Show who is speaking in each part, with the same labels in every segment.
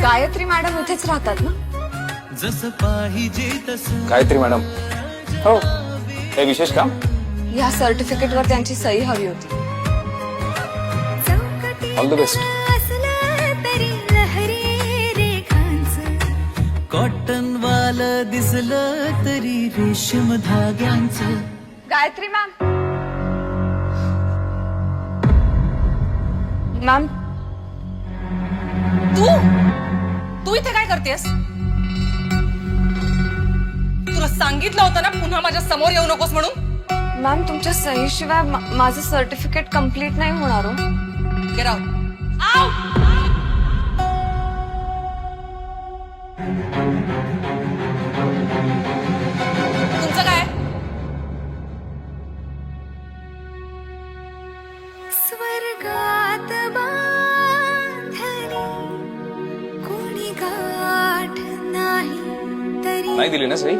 Speaker 1: Gayatri madam इथेच राहतात ना?
Speaker 2: जसं पाहिजे तसं
Speaker 3: गायत्री मॅडम, हो काही विशेष काम?
Speaker 1: या सर्टिफिकेटवर त्यांची सही हवी होती.
Speaker 3: All the best.
Speaker 2: कॉटन वाल दिसलं तरी रेशीम धाग्यांचं.
Speaker 1: गायत्री मॅम. मॅम,
Speaker 4: तू इथे काय करतेस? तुला सांगितलं होतं ना पुन्हा माझ्या समोर येऊ नकोस म्हणून.
Speaker 1: मॅम तुमच्या सहीशिवाय माझं सर्टिफिकेट कम्प्लीट नाही होणार हो.
Speaker 4: Get out. Out! तुमचं काय?
Speaker 5: स्वर्गात बांधली कोणी गाठ नाही तरी
Speaker 3: नाही दिली ना सही?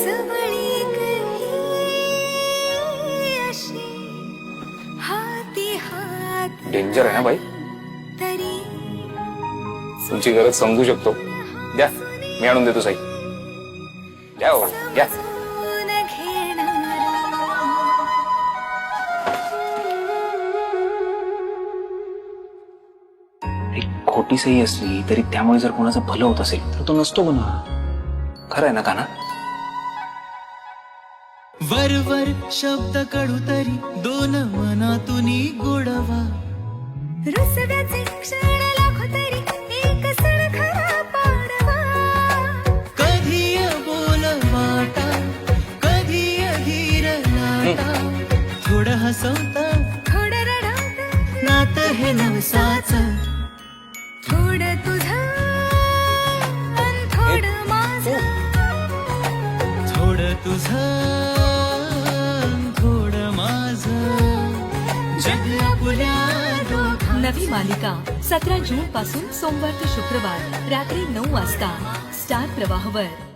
Speaker 5: जवळीक ही अशी हाती हात
Speaker 3: डेंजर आहे ना बाई.
Speaker 5: तरी
Speaker 3: तुमची गरज समजू शकतो. द्या, मी आणून देतो सही. द्या हो, द्या.
Speaker 5: समजून घेणारा
Speaker 3: एक खोटी सही असली तरी त्यामुळे जर कोणाचं भलं होत असेल तर तो नसतो गुन्हा. खरं आहे ना काना?
Speaker 2: वरवर शब्द कडू तरी दोन मनातून गोडवा.
Speaker 5: रुसव्याचे क्षण लाखो तरी एक सण खरा पाडवा.
Speaker 2: कधी बोल वाटा कधी धीर लाटा. थोडं हसवता
Speaker 5: थोडं रडवत
Speaker 2: नात हे नवसाचं.
Speaker 5: थोडं तुझं अन थोडं माझं.
Speaker 2: थोडं तुझं थोडं माझं. जग आपुल्या दोघांचं.
Speaker 6: नवी मालिका 17 जून पासून सोमवार ते शुक्रवार रात्री 9 वाजता स्टार प्रवाहवर.